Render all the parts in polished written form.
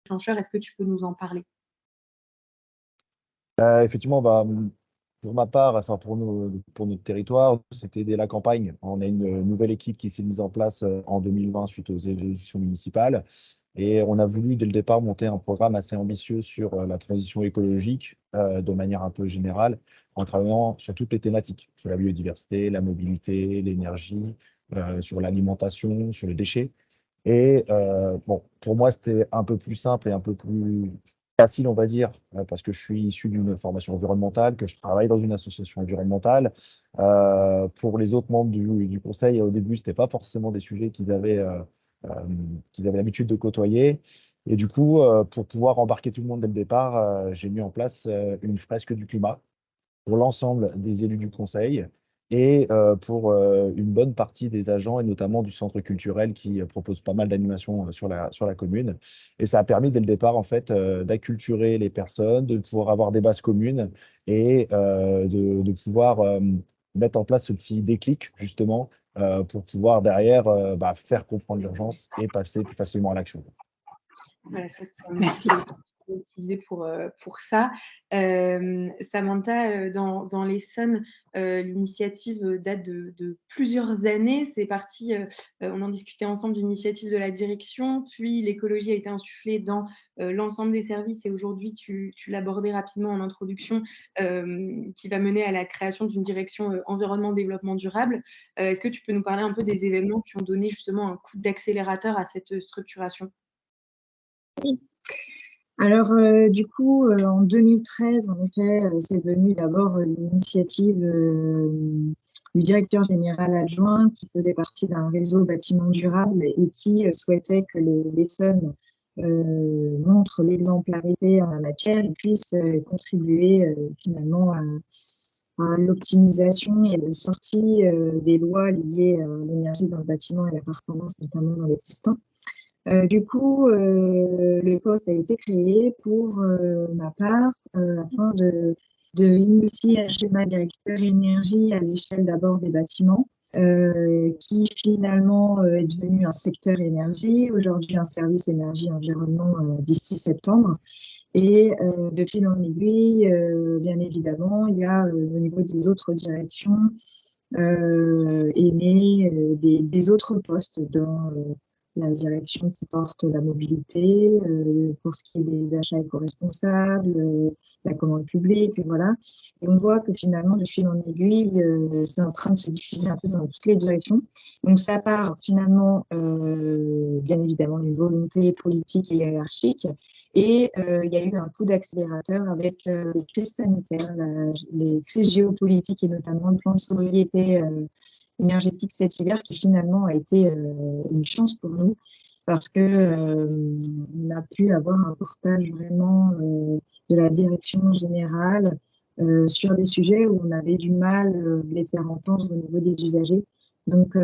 déclencheurs. Est-ce que tu peux nous en parler? Effectivement, bah, pour ma part, enfin pour notre territoire, c'était dès la campagne. On a une nouvelle équipe qui s'est mise en place en 2020 suite aux élections municipales. Et on a voulu, dès le départ, monter un programme assez ambitieux sur la transition écologique de manière un peu générale, en travaillant sur toutes les thématiques, sur la biodiversité, la mobilité, l'énergie, sur l'alimentation, sur les déchets. Et bon, pour moi, c'était un peu plus simple et un peu plus facile, on va dire, parce que je suis issu d'une formation environnementale, que je travaille dans une association environnementale. Pour les autres membres du conseil, au début, ce n'était pas forcément des sujets euh, qu'ils avaient l'habitude de côtoyer. Et du coup, pour pouvoir embarquer tout le monde dès le départ, j'ai mis en place une fresque du climat pour l'ensemble des élus du conseil et pour une bonne partie des agents et notamment du centre culturel qui propose pas mal d'animations sur la commune. Et ça a permis dès le départ en fait d'acculturer les personnes, de pouvoir avoir des bases communes et de pouvoir mettre en place ce petit déclic justement pour pouvoir derrière bah, faire comprendre l'urgence et passer plus facilement à l'action. Voilà, ça, c'est un outil Merci. qu'on peut utiliser pour ça. Samantha, dans l'Essonne, l'initiative date de plusieurs années. C'est parti, on en discutait ensemble d'une initiative de la direction, puis l'écologie a été insufflée dans l'ensemble des services et aujourd'hui, tu l'abordais rapidement en introduction, qui va mener à la création d'une direction environnement-développement durable. Est-ce que tu peux nous parler un peu des événements qui ont donné justement un coup d'accélérateur à cette structuration? Alors, du coup, en 2013, en effet, c'est venu d'abord l'initiative du directeur général adjoint qui faisait partie d'un réseau bâtiment durable et qui souhaitait que l'Essonne montre l'exemplarité en la matière et puisse contribuer finalement à l'optimisation et à la sortie des lois liées à l'énergie dans le bâtiment et la performance, notamment dans l'existant. Du coup, le poste a été créé pour ma part afin de initier un schéma directeur énergie à l'échelle d'abord des bâtiments, qui finalement est devenu un secteur énergie, aujourd'hui un service énergie-environnement d'ici septembre. Et de fil en aiguille, bien évidemment, il y a au niveau des autres directions et des autres postes dans la direction qui porte la mobilité, pour ce qui est des achats éco-responsables, la commande publique, voilà. Et on voit que finalement, de fil en aiguille, c'est en train de se diffuser un peu dans toutes les directions. Donc ça part finalement, bien évidemment, d'une volonté politique et hiérarchique. Et il y a eu un coup d'accélérateur avec les crises sanitaires, les crises géopolitiques et notamment le plan de sobriété énergétique cet hiver qui finalement a été une chance pour nous parce que on a pu avoir un portage vraiment de la direction générale sur des sujets où on avait du mal de les faire entendre au niveau des usagers. Donc,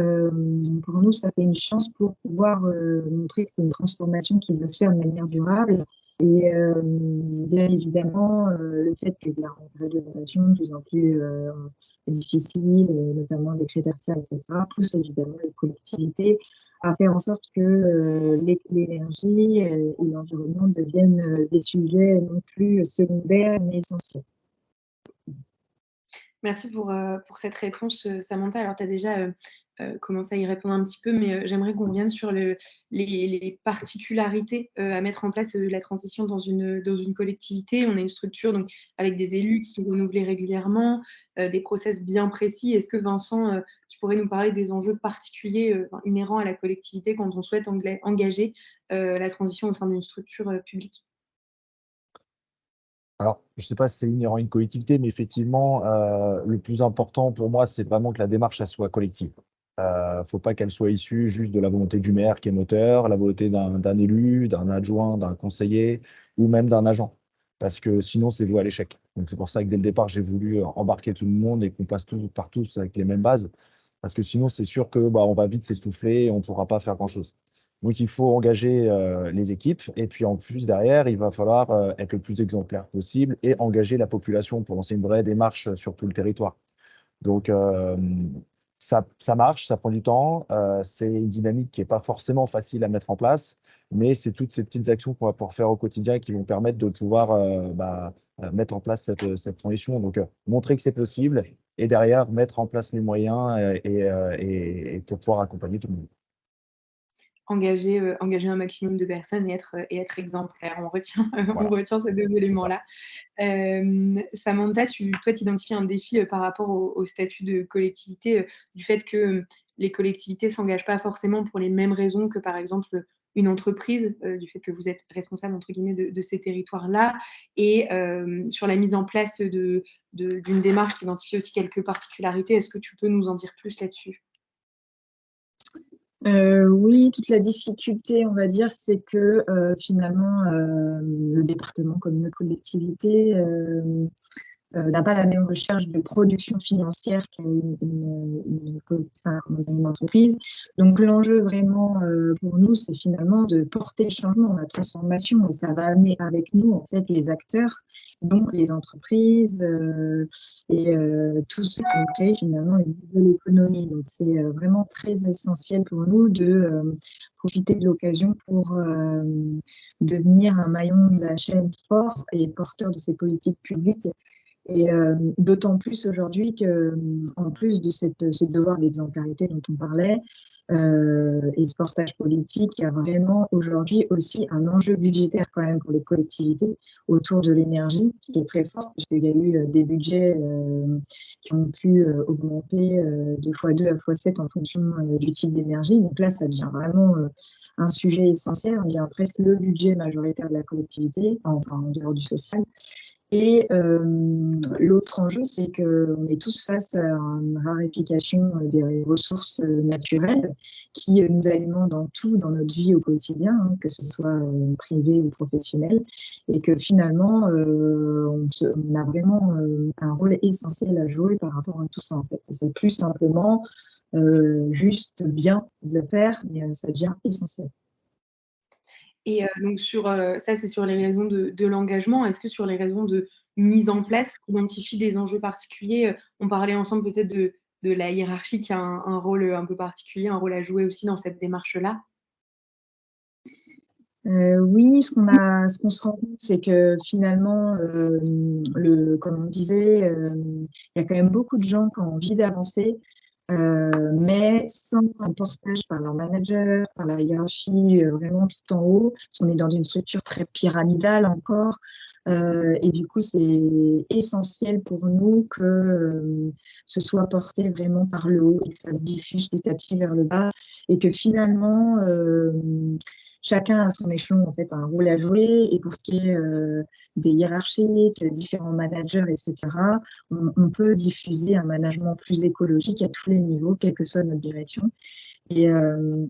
pour nous, ça fait une chance pour pouvoir montrer que c'est une transformation qui doit se faire de manière durable. Et bien évidemment, le fait qu'il y ait la réglementation de plus en plus difficile, notamment des critères serres, etc., pousse évidemment les collectivités à faire en sorte que l'énergie et l'environnement deviennent des sujets non plus secondaires, mais essentiels. Merci pour cette réponse, Samantha. Alors, tu as déjà commencé à y répondre un petit peu, mais j'aimerais qu'on revienne sur les particularités à mettre en place la transition dans une collectivité. On a une structure donc, avec des élus qui sont renouvelés régulièrement, des process bien précis. Est-ce que, Vincent, tu pourrais nous parler des enjeux particuliers inhérents à la collectivité quand on souhaite engager la transition au sein d'une structure publique? Alors, je ne sais pas si c'est inhérent à une collectivité, mais effectivement, le plus important pour moi, c'est vraiment que la démarche elle soit collective. Il ne faut pas qu'elle soit issue juste de la volonté du maire qui est moteur, la volonté d'un élu, d'un adjoint, d'un conseiller ou même d'un agent. Parce que sinon, c'est voué à l'échec. Donc, c'est pour ça que dès le départ, j'ai voulu embarquer tout le monde et qu'on passe tous par tous avec les mêmes bases. Parce que sinon, c'est sûr que bah, on va vite s'essouffler et on ne pourra pas faire grand-chose. Donc, il faut engager les équipes. Et puis, en plus, derrière, il va falloir être le plus exemplaire possible et engager la population pour lancer une vraie démarche sur tout le territoire. Donc, ça marche, ça prend du temps. C'est une dynamique qui n'est pas forcément facile à mettre en place, mais c'est toutes ces petites actions qu'on va pouvoir faire au quotidien qui vont permettre de pouvoir mettre en place cette transition. Donc, montrer que c'est possible et derrière, mettre en place les moyens et pour pouvoir accompagner tout le monde. Engager un maximum de personnes et être exemplaire. On retient, on Voilà, retient ces 2 c'est ça. éléments-là. Samantha, toi, tu identifies un défi par rapport au statut de collectivité, du fait que les collectivités ne s'engagent pas forcément pour les mêmes raisons que, par exemple, une entreprise, du fait que vous êtes responsable, entre guillemets, de ces territoires-là. Et sur la mise en place d'une démarche qui identifie aussi quelques particularités, est-ce que tu peux nous en dire plus là-dessus? Oui, toute la difficulté, on va dire, c'est que finalement, le département comme une collectivité n'a pas la même recherche de production financière une entreprise. Donc l'enjeu vraiment pour nous, c'est finalement de porter le changement, la transformation, et ça va amener avec nous en fait les acteurs, dont les entreprises et tous ceux qui ont créé finalement une nouvelle économie. Donc c'est vraiment très essentiel pour nous de profiter de l'occasion pour devenir un maillon de la chaîne fort et porteur de ces politiques publiques. Et d'autant plus aujourd'hui qu'en plus de ce devoir d'exemplarité dont on parlait, et ce portage politique, il y a vraiment aujourd'hui aussi un enjeu budgétaire quand même pour les collectivités autour de l'énergie qui est très fort, puisqu'il y a eu des budgets qui ont pu augmenter de x2 à x7 en fonction du type d'énergie. Donc là, ça devient vraiment un sujet essentiel. On devient presque le budget majoritaire de la collectivité, enfin en dehors du social. Et l'autre enjeu, c'est qu'on est tous face à une raréfaction des ressources naturelles qui nous alimentent dans tout, dans notre vie au quotidien, hein, que ce soit privé ou professionnel, et que finalement, on a vraiment un rôle essentiel à jouer par rapport à tout ça, en fait. C'est plus simplement juste bien de le faire, mais ça devient essentiel. Et donc ça, c'est sur les raisons de l'engagement. Est-ce que sur les raisons de mise en place, tu identifies des enjeux particuliers? On parlait ensemble peut-être de la hiérarchie qui a un rôle un peu particulier, un rôle à jouer aussi dans cette démarche-là? Oui, ce qu'on se rend compte, c'est que finalement, comme on disait, il y a quand même beaucoup de gens qui ont envie d'avancer, mais sans un portage par leur manager, par la hiérarchie, vraiment tout en haut, parce qu'on est dans une structure très pyramidale encore. Et du coup, c'est essentiel pour nous que ce soit porté vraiment par le haut et que ça se diffuse petit à petit vers le bas, et que finalement, chacun à son échelon en fait a un rôle à jouer. Et pour ce qui est des hiérarchiques, différents managers, etc., on peut diffuser un management plus écologique à tous les niveaux, quelle que soit notre direction. Et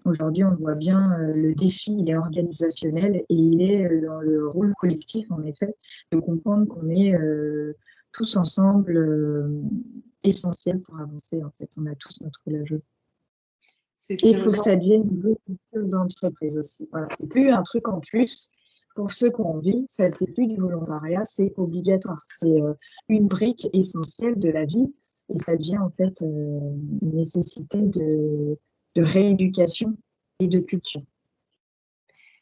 aujourd'hui, on voit bien le défi, il est organisationnel et il est dans le rôle collectif, en effet, de comprendre qu'on est tous ensemble essentiels pour avancer. En fait, on a tous notre rôle à jouer. C'est ce Et qui il faut que ressort. ça devienne une vraie culture d'entreprise aussi. Voilà, c'est plus un truc en plus pour ceux qui ont envie. Ça, c'est plus du volontariat, c'est obligatoire. C'est une brique essentielle de la vie et ça devient en fait une nécessité de rééducation et de culture.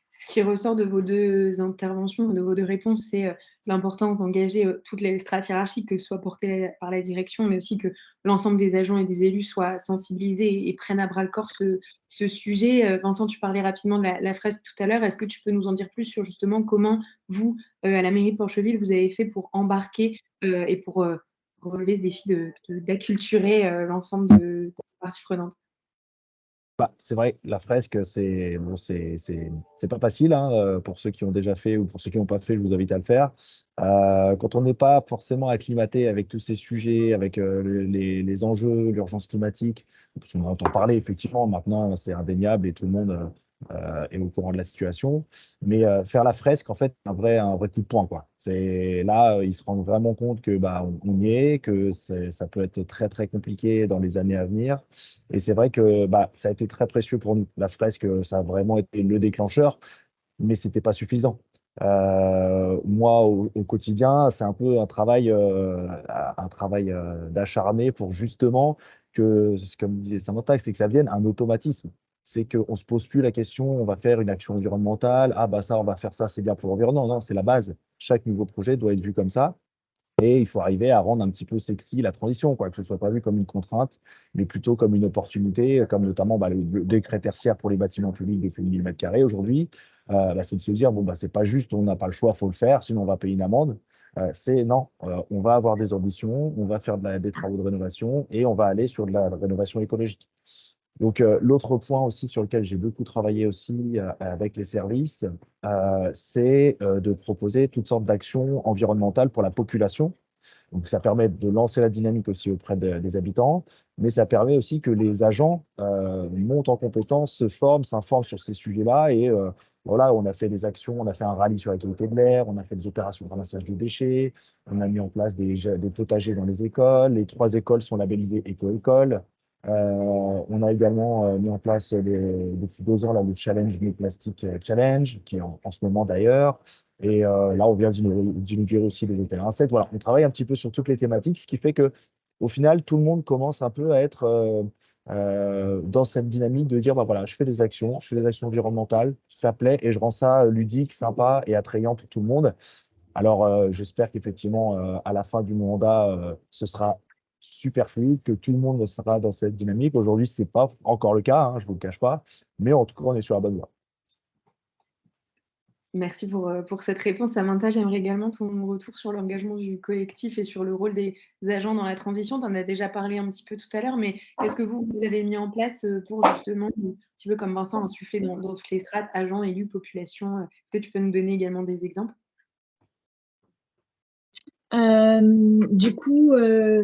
Ce qui ressort de vos 2 interventions, de vos 2 réponses, c'est l'importance d'engager toutes les strates hiérarchiques, que ce soit portées par la direction, mais aussi que l'ensemble des agents et des élus soient sensibilisés et prennent à bras le corps ce sujet. Vincent, tu parlais rapidement de la fresque tout à l'heure. Est-ce que tu peux nous en dire plus sur justement comment vous, à la mairie de Porcheville, vous avez fait pour embarquer et pour relever ce défi d'acculturer l'ensemble des parties prenantes? Bah, c'est vrai, la fresque, c'est pas facile hein, pour ceux qui ont déjà fait ou pour ceux qui n'ont pas fait, je vous invite à le faire. Quand on n'est pas forcément acclimaté avec tous ces sujets, avec les enjeux, l'urgence climatique, parce qu'on en entend parler effectivement, maintenant c'est indéniable et tout le monde est au courant de la situation. Mais faire la fresque, en fait, un vrai coup de poing, quoi. C'est là, ils se rendent vraiment compte que bah, on y est, que ça peut être très très compliqué dans les années à venir. Et c'est vrai que bah, ça a été très précieux pour nous. La fresque, ça a vraiment été le déclencheur, mais ce n'était pas suffisant. Moi, au quotidien, c'est un peu un travail d'acharné pour justement comme disait Samantha, c'est que ça devienne un automatisme. C'est qu'on ne se pose plus la question, on va faire une action environnementale, ah bah ça, on va faire ça, c'est bien pour l'environnement. Non, c'est la base. Chaque nouveau projet doit être vu comme ça. Et il faut arriver à rendre un petit peu sexy la transition, quoi, que ce ne soit pas vu comme une contrainte, mais plutôt comme une opportunité, comme notamment le décret tertiaire pour les bâtiments publics de plus de 1000 m² aujourd'hui. C'est de se dire, bon, c'est pas juste, on n'a pas le choix, il faut le faire, sinon on va payer une amende. C'est non, on va avoir des ambitions, on va faire des travaux de rénovation et on va aller sur de la rénovation écologique. Donc, l'autre point aussi sur lequel j'ai beaucoup travaillé aussi avec les services, c'est de proposer toutes sortes d'actions environnementales pour la population. Donc, ça permet de lancer la dynamique aussi auprès des habitants, mais ça permet aussi que les agents montent en compétences, se forment, s'informent sur ces sujets-là. Et voilà, on a fait des actions, on a fait un rallye sur la qualité de l'air, on a fait des opérations de ramassage de déchets, on a mis en place des potagers dans les écoles. Les 3 écoles sont labellisées éco-écoles. On a également mis en place depuis 2 ans là, le challenge No Plastic Challenge, qui est en ce moment d'ailleurs. Et là, on vient d'inaugurer aussi les hôtels insectes. Voilà, on travaille un petit peu sur toutes les thématiques, ce qui fait que, au final, tout le monde commence un peu à être dans cette dynamique de dire, voilà, je fais des actions environnementales, ça plaît et je rends ça ludique, sympa et attrayant pour tout le monde. Alors, j'espère qu'effectivement, à la fin du mandat, ce sera super fluide, que tout le monde sera dans cette dynamique. Aujourd'hui, ce n'est pas encore le cas, hein, je ne vous le cache pas, mais en tout cas, on est sur la bonne voie. Merci pour cette réponse, Samantha. J'aimerais également ton retour sur l'engagement du collectif et sur le rôle des agents dans la transition. Tu en as déjà parlé un petit peu tout à l'heure, mais qu'est-ce que vous avez mis en place pour justement, un petit peu comme Vincent, insuffler dans toutes les strates, agents, élus, population? Est-ce que tu peux nous donner également des exemples? Du coup,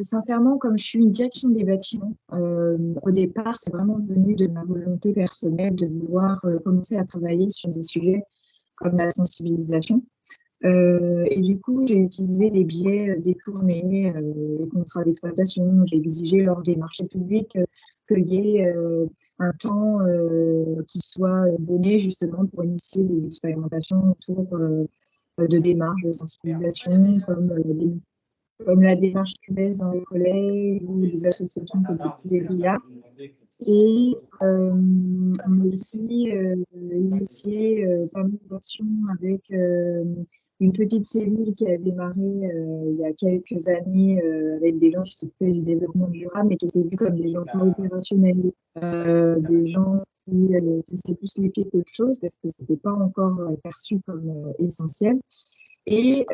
sincèrement, comme je suis une direction des bâtiments, au départ, c'est vraiment venu de ma volonté personnelle de vouloir commencer à travailler sur des sujets comme la sensibilisation. Et du coup, j'ai utilisé des biais détournés, les contrats d'exploitation. J'ai exigé lors des marchés publics qu'il y ait un temps qui soit donné justement pour initier des expérimentations autour de démarches de sensibilisation, comme la démarche QS dans les collèges ou les associations comme Petits Guérillas. Et on a aussi initié pas mal d'actions avec une petite cellule qui a démarré il y a quelques années avec des gens qui s'occupaient du développement durable, mais qui étaient vus comme des gens pas opérationnels, des gens qui s'étaient plus les pieds qu'autre chose parce que ce n'était pas encore perçu comme essentiel. Et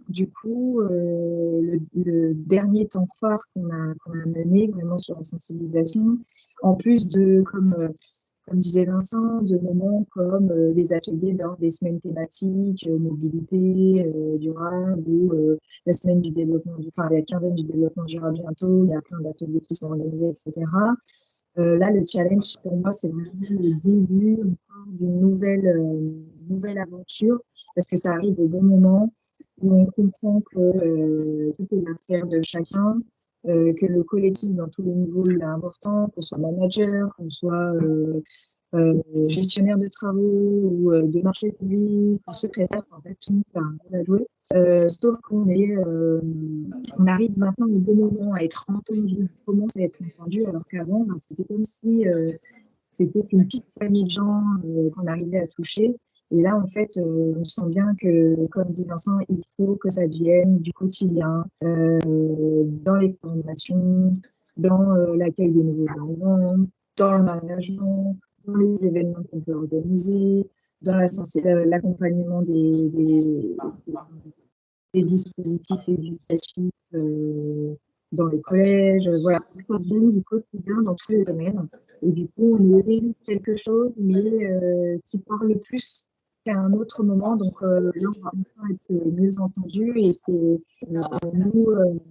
du coup, le dernier temps phare qu'on a mené vraiment sur la sensibilisation, en plus de, comme disait Vincent, de moments comme des ateliers lors des semaines thématiques, mobilité durable ou la semaine du développement, enfin la quinzaine du développement durable bientôt, il y a plein d'ateliers qui sont organisés, etc. Là, le challenge pour moi, c'est vraiment le début d'une nouvelle aventure parce que ça arrive au bon moment où on comprend que tout est l'affaire de chacun, que le collectif dans tous les niveaux est important, qu'on soit manager, qu'on soit gestionnaire de travaux ou de marché public, ou secrétaire, en fait, tout le monde a un rôle à jouer. Sauf on arrive maintenant au bon moment à être entendu, on commence à être entendu, alors qu'avant, c'était comme si c'était une petite famille de gens qu'on arrivait à toucher. Et là, en fait, on sent bien que, comme dit Vincent, il faut que ça devienne du quotidien, dans les formations, dans l'accueil des nouveaux arrivants, dans le management, dans les événements qu'on peut organiser, dans l'accompagnement des dispositifs éducatifs dans les collèges. Voilà, ça devient du quotidien dans tous les domaines. Et du coup, on est élu quelque chose, mais qui parle plus qu'à un autre moment. Donc là, on va enfin être mieux entendu et c'est à nous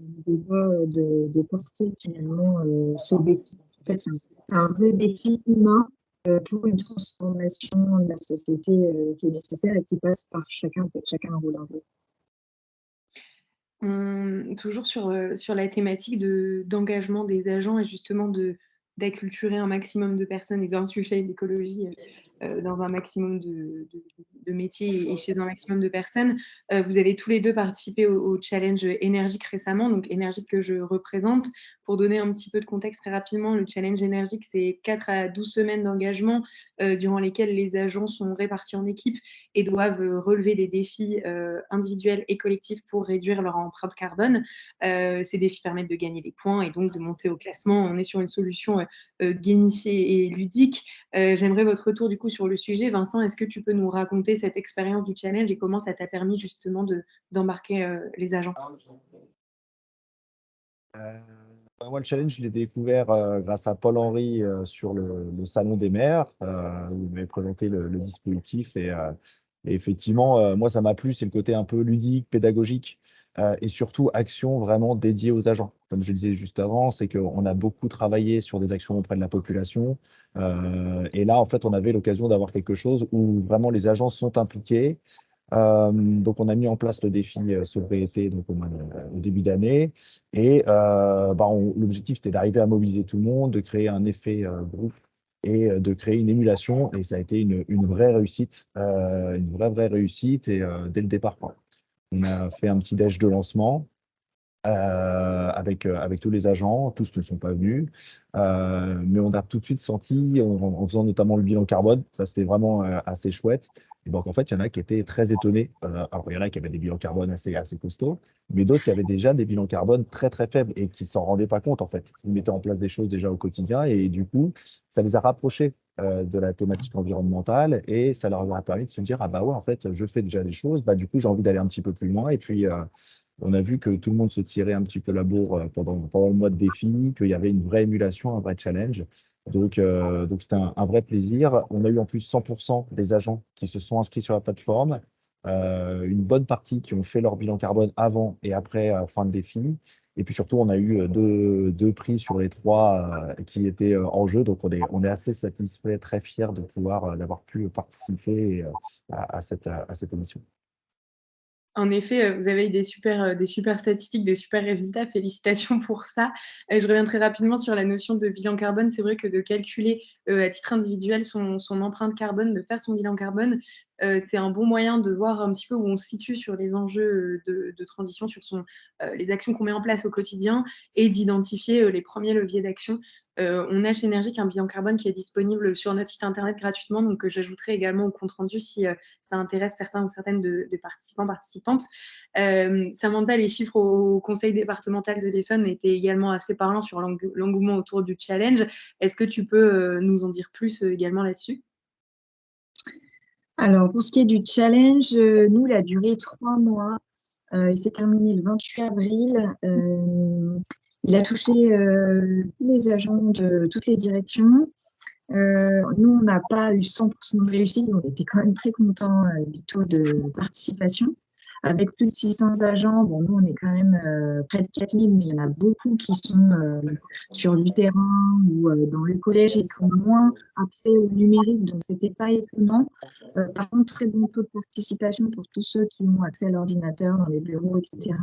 de porter finalement ce défi. En fait, c'est un vrai défi humain pour une transformation de la société qui est nécessaire et qui passe par chacun, en fait, chacun un rôle un peu. Toujours sur la thématique d'engagement des agents et justement d'acculturer un maximum de personnes et d'insuffler l'écologie dans un maximum de métiers et chez un maximum de personnes. Vous avez tous les deux participé au challenge énergique récemment, donc énergique que je représente. Pour donner un petit peu de contexte très rapidement, le challenge énergique, c'est 4 à 12 semaines d'engagement durant lesquelles les agents sont répartis en équipes et doivent relever des défis individuels et collectifs pour réduire leur empreinte carbone. Ces défis permettent de gagner des points et donc de monter au classement. On est sur une solution gamifiée et ludique. J'aimerais votre retour du coup sur le sujet. Vincent, est-ce que tu peux nous raconter cette expérience du challenge et comment ça t'a permis justement d'embarquer les agents? Moi, le challenge, je l'ai découvert grâce à Paul-Henri sur le Salon des maires, où il m'avait présenté le dispositif. Et effectivement, moi, ça m'a plu, c'est le côté un peu ludique, pédagogique, et surtout action vraiment dédiée aux agents. Comme je le disais juste avant, c'est qu'on a beaucoup travaillé sur des actions auprès de la population. Et là, en fait, on avait l'occasion d'avoir quelque chose où vraiment les agents sont impliqués. Donc, on a mis en place le défi sobriété donc, au début d'année. Et l'objectif, c'était d'arriver à mobiliser tout le monde, de créer un effet groupe et de créer une émulation. Et ça a été une vraie réussite, une vraie réussite. Et dès le départ, quoi. On a fait un petit déj de lancement avec tous les agents. Tous ne sont pas venus. Mais on a tout de suite senti, en faisant notamment le bilan carbone, ça c'était vraiment assez chouette. Et donc en fait, il y en a qui étaient très étonnés. Alors il y en a qui avaient des bilans carbone assez costauds, mais d'autres qui avaient déjà des bilans carbone très faibles et qui s'en rendaient pas compte en fait. Ils mettaient en place des choses déjà au quotidien et du coup, ça les a rapprochés de la thématique environnementale et ça leur a permis de se dire ah bah ouais en fait je fais déjà des choses, bah du coup j'ai envie d'aller un petit peu plus loin et puis on a vu que tout le monde se tirait un petit peu la bourre pendant le mois de défi, qu'il y avait une vraie émulation, un vrai challenge. Donc c'était un vrai plaisir. On a eu en plus 100% des agents qui se sont inscrits sur la plateforme, une bonne partie qui ont fait leur bilan carbone avant et après fin de défi. Et puis surtout, on a eu deux prix sur les trois qui étaient en jeu. Donc on est assez satisfait, très fiers de pouvoir d'avoir pu participer à cette émission. En effet, vous avez eu des super statistiques, des super résultats. Félicitations pour ça. Je reviens très rapidement sur la notion de bilan carbone. C'est vrai que de calculer à titre individuel son empreinte carbone, de faire son bilan carbone, c'est un bon moyen de voir un petit peu où on se situe sur les enjeux de transition, sur les actions qu'on met en place au quotidien et d'identifier les premiers leviers d'action. On a chez Énergique un bilan carbone qui est disponible sur notre site internet gratuitement, donc j'ajouterai également au compte rendu si ça intéresse certains ou certaines de participants, participantes. Samantha, les chiffres au conseil départemental de l'Essonne étaient également assez parlants sur l'engouement autour du challenge. Est-ce que tu peux nous en dire plus également là-dessus? Alors, pour ce qui est du challenge, nous, il a duré 3 mois. Il s'est terminé le 28 avril. Il a touché tous les agents de toutes les directions. Nous, on n'a pas eu 100% de réussite, mais on était quand même très contents du taux de participation. Avec plus de 600 agents, bon, nous, on est quand même près de 4000, mais il y en a beaucoup qui sont sur du terrain ou dans le collège et qui ont moins accès au numérique, donc c'était pas étonnant. Par contre, très bon taux de participation pour tous ceux qui ont accès à l'ordinateur dans les bureaux, etc.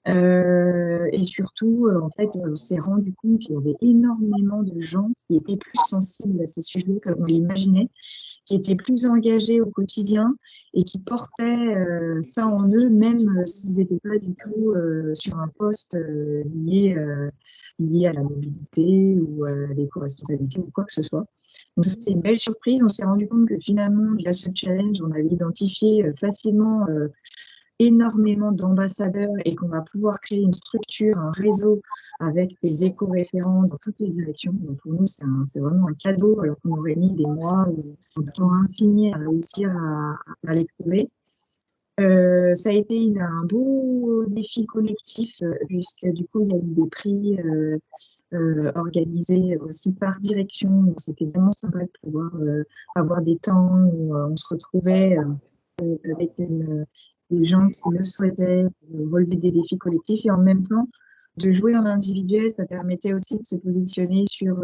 Et surtout, en fait, on s'est rendu compte qu'il y avait énormément de gens qui étaient plus sensibles à ces sujets que l'on l'imaginait, qui étaient plus engagés au quotidien et qui portaient ça en eux, même s'ils n'étaient pas du tout sur un poste lié à la mobilité ou à l'éco-responsabilité ou quoi que ce soit. Donc, c'est une belle surprise. On s'est rendu compte que finalement, via ce challenge, on avait identifié facilement énormément d'ambassadeurs et qu'on va pouvoir créer une structure, un réseau avec des éco-référents dans toutes les directions. Donc pour nous, c'est vraiment un cadeau, alors qu'on aurait mis des mois ou un temps infini à réussir à les trouver. Ça a été un beau défi collectif, puisque du coup, il y a eu des prix organisés aussi par direction. C'était vraiment sympa de pouvoir avoir des temps où on se retrouvait avec des gens qui le souhaitaient, relever des défis collectifs et en même temps, de jouer en individuel, ça permettait aussi de se positionner sur,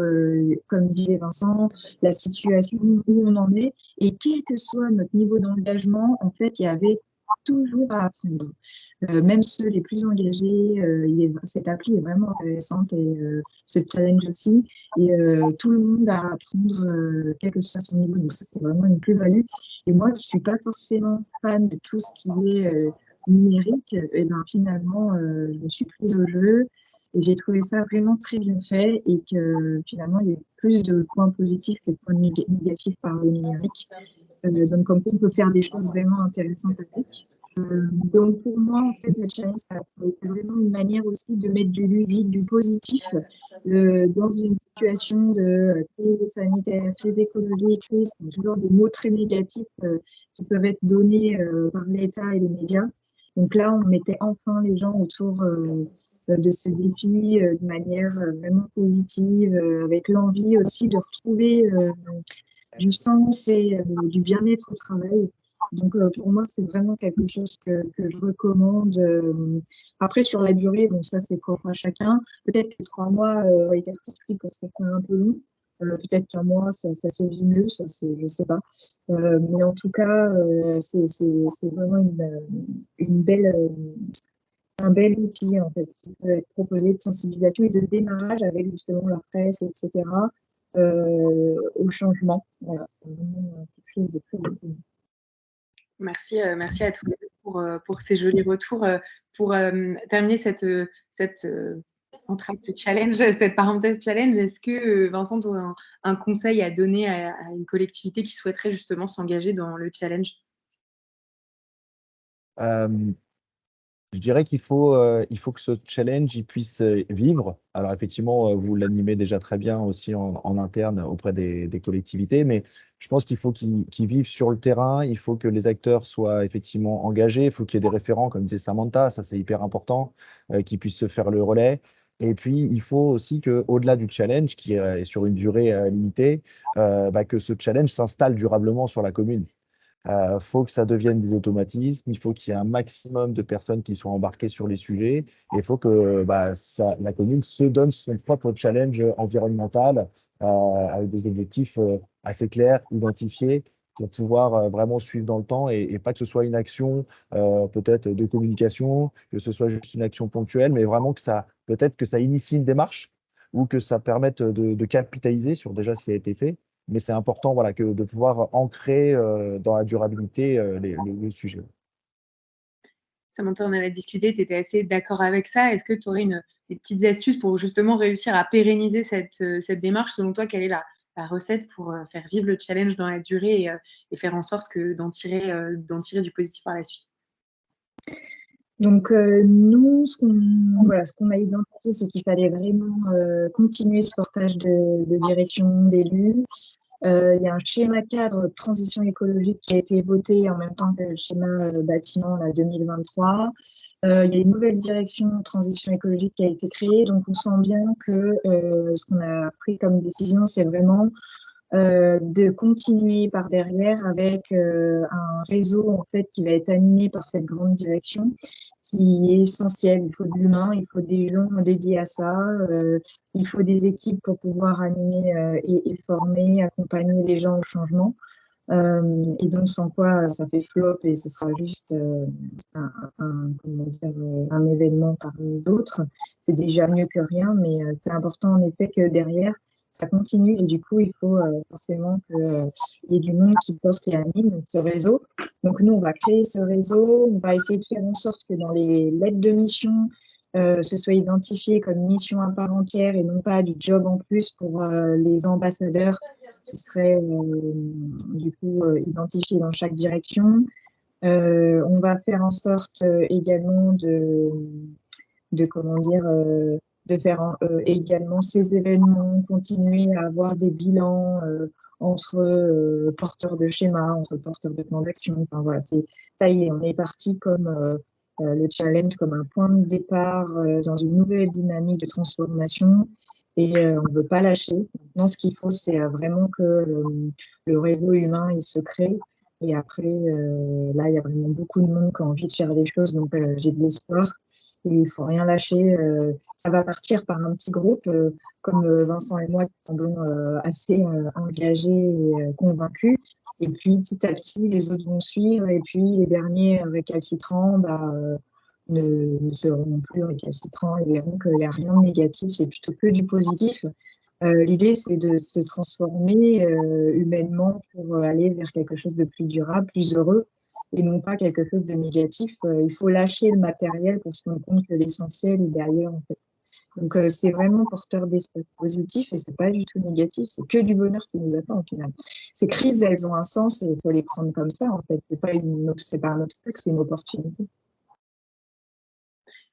comme disait Vincent, la situation où on en est. Et quel que soit notre niveau d'engagement, en fait, il y avait toujours à apprendre. Même ceux les plus engagés, cette appli est vraiment intéressante et ce challenge aussi. Et tout le monde a à apprendre, quel que soit son niveau. Donc ça, c'est vraiment une plus-value. Et moi, qui suis pas forcément fan de tout ce qui est numérique, et ben finalement, je me suis prise au jeu et j'ai trouvé ça vraiment très bien fait et que finalement, il y a eu plus de points positifs que de points négatifs par le numérique. Donc, comme quoi, on peut faire des choses vraiment intéressantes avec. Donc, pour moi, en fait, le challenge, ça a été vraiment une manière aussi de mettre du ludique, du positif dans une situation de crise sanitaire, crise écologique, crise, toujours des mots très négatifs qui peuvent être donnés par l'État et les médias. Donc là, on mettait enfin les gens autour de ce défi de manière vraiment positive, avec l'envie aussi de retrouver du sens et du bien-être au travail. Donc, pour moi, c'est vraiment quelque chose que je recommande. Après, sur la durée, bon, ça, c'est propre à chacun. Peut-être que 3 mois aurait été pour certains un peu long. Peut-être qu'un mois, ça se vit mieux, ça, je ne sais pas. Mais en tout cas, c'est vraiment une belle, un bel outil en fait, qui peut être proposé de sensibilisation et de démarrage avec justement la presse, etc., au changement. Voilà, c'est vraiment quelque chose de très bien. Merci, merci à tous les deux pour ces jolis retours. Pour terminer cette entracte challenge, cette parenthèse challenge, est-ce que Vincent, tu aurais un conseil à donner à une collectivité qui souhaiterait justement s'engager dans le challenge? Euh, Je dirais il faut que ce challenge il puisse vivre. Alors effectivement, vous l'animez déjà très bien aussi en interne auprès des collectivités, mais je pense qu'il faut qu'il vive sur le terrain. Il faut que les acteurs soient effectivement engagés. Il faut qu'il y ait des référents, comme disait Samantha, ça c'est hyper important, qui puissent se faire le relais. Et puis, il faut aussi que, au-delà du challenge, qui est sur une durée limitée, que ce challenge s'installe durablement sur la commune. Faut que ça devienne des automatismes, il faut qu'il y ait un maximum de personnes qui soient embarquées sur les sujets, et il faut que la commune se donne son propre challenge environnemental avec des objectifs assez clairs, identifiés, pour pouvoir vraiment suivre dans le temps et pas que ce soit une action peut-être de communication, que ce soit juste une action ponctuelle, mais vraiment que ça, peut-être que ça initie une démarche ou que ça permette de capitaliser sur déjà ce qui a été fait, mais c'est important voilà, de pouvoir ancrer dans la durabilité le sujet. Samantha, on en a discuté, tu étais assez d'accord avec ça. Est-ce que tu aurais des petites astuces pour justement réussir à pérenniser cette démarche? Selon toi, quelle est la recette pour faire vivre le challenge dans la durée et faire en sorte d'en tirer du positif par la suite? Donc, nous, ce qu'on a identifié, c'est qu'il fallait vraiment continuer ce portage de direction d'élus. Il y a un schéma cadre de transition écologique qui a été voté en même temps que le schéma bâtiment là, 2023. Il y a une nouvelle direction de transition écologique qui a été créée. Donc, on sent bien que ce qu'on a pris comme décision, c'est vraiment de continuer par derrière avec un réseau en fait qui va être animé par cette grande direction qui est essentielle. Il faut de l'humain, il faut des gens dédiés à ça, il faut des équipes pour pouvoir animer et former, accompagner les gens au changement. Et donc sans quoi ça fait flop et ce sera juste un événement parmi d'autres. C'est déjà mieux que rien, mais c'est important en effet que derrière ça continue et du coup il faut forcément qu'il y ait du monde qui porte et anime ce réseau. Donc nous on va créer ce réseau, on va essayer de faire en sorte que dans les lettres de mission ce soit identifié comme mission à part entière et non pas du job en plus pour les ambassadeurs qui seraient du coup identifiés dans chaque direction. On va faire en sorte également de comment dire de faire également ces événements, continuer à avoir des bilans entre porteurs de schémas, entre porteurs de plans d'action. Enfin, voilà, ça y est, on est parti comme le challenge comme un point de départ dans une nouvelle dynamique de transformation et on ne veut pas lâcher. Maintenant, ce qu'il faut, c'est vraiment que le réseau humain il se crée. Et après, là, il y a vraiment beaucoup de monde qui a envie de faire des choses, donc j'ai de l'espoir. Et il ne faut rien lâcher. Ça va partir par un petit groupe, comme Vincent et moi qui semblons assez engagés et convaincus. Et puis, petit à petit, les autres vont suivre. Et puis, les derniers récalcitrants ne seront plus récalcitrants et verront qu'il n'y a rien de négatif, c'est plutôt que du positif. L'idée, c'est de se transformer humainement pour aller vers quelque chose de plus durable, plus heureux, et non pas quelque chose de négatif. Il faut lâcher le matériel pour se rendre compte que l'essentiel est derrière, en fait. Donc, c'est vraiment porteur d'esprit positif et c'est pas du tout négatif. C'est que du bonheur qui nous attend, au final. Ces crises, elles ont un sens et il faut les prendre comme ça, en fait. C'est pas un obstacle, c'est une opportunité.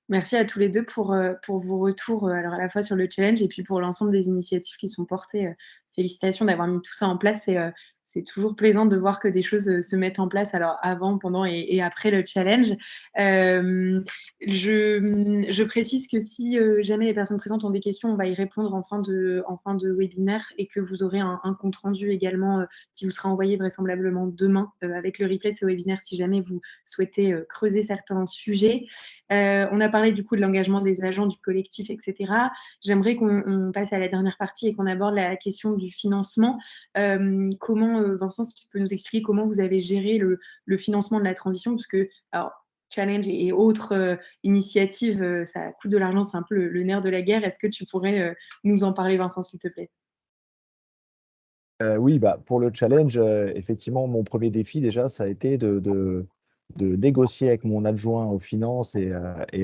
Merci à tous les deux pour vos retours, alors à la fois sur le challenge et puis pour l'ensemble des initiatives qui sont portées. Félicitations d'avoir mis tout ça en place. C'est toujours plaisant de voir que des choses se mettent en place, alors avant, pendant et après le challenge. Je précise que si jamais les personnes présentes ont des questions, on va y répondre en fin de webinaire et que vous aurez un compte rendu également qui vous sera envoyé vraisemblablement demain avec le replay de ce webinaire si jamais vous souhaitez creuser certains sujets. On a parlé du coup de l'engagement des agents, du collectif, etc. J'aimerais qu'on passe à la dernière partie et qu'on aborde la question du financement. Comment, Vincent, si tu peux nous expliquer comment vous avez géré le financement de la transition, parce que alors, challenge et autres initiatives, ça coûte de l'argent, c'est un peu le nerf de la guerre. Est-ce que tu pourrais nous en parler, Vincent, s'il te plaît? Oui, bah, pour le challenge, effectivement, mon premier défi déjà, ça a été de négocier avec mon adjoint aux finances et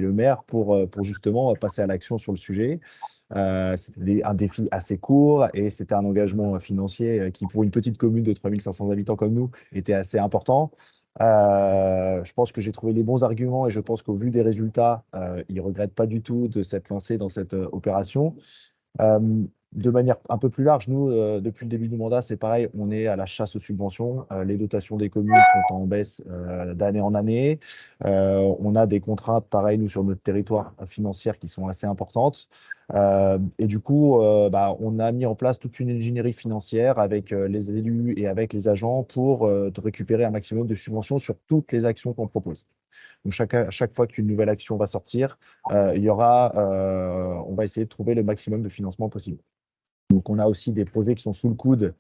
le maire pour justement passer à l'action sur le sujet. C'était un défi assez court et c'était un engagement financier qui, pour une petite commune de 3500 habitants comme nous, était assez important. Je pense que j'ai trouvé les bons arguments et je pense qu'au vu des résultats, ils ne regrettent pas du tout de s'être lancés dans cette opération. Euh, de manière un peu plus large, nous, depuis le début du mandat, c'est pareil, on est à la chasse aux subventions. Les dotations des communes sont en baisse d'année en année. On a des contraintes, pareil, nous, sur notre territoire financière qui sont assez importantes. Et du coup, on a mis en place toute une ingénierie financière avec les élus et avec les agents pour récupérer un maximum de subventions sur toutes les actions qu'on propose. Donc, chaque fois qu'une nouvelle action va sortir, on va essayer de trouver le maximum de financement possible. Donc, on a aussi des projets qui sont sous le coude,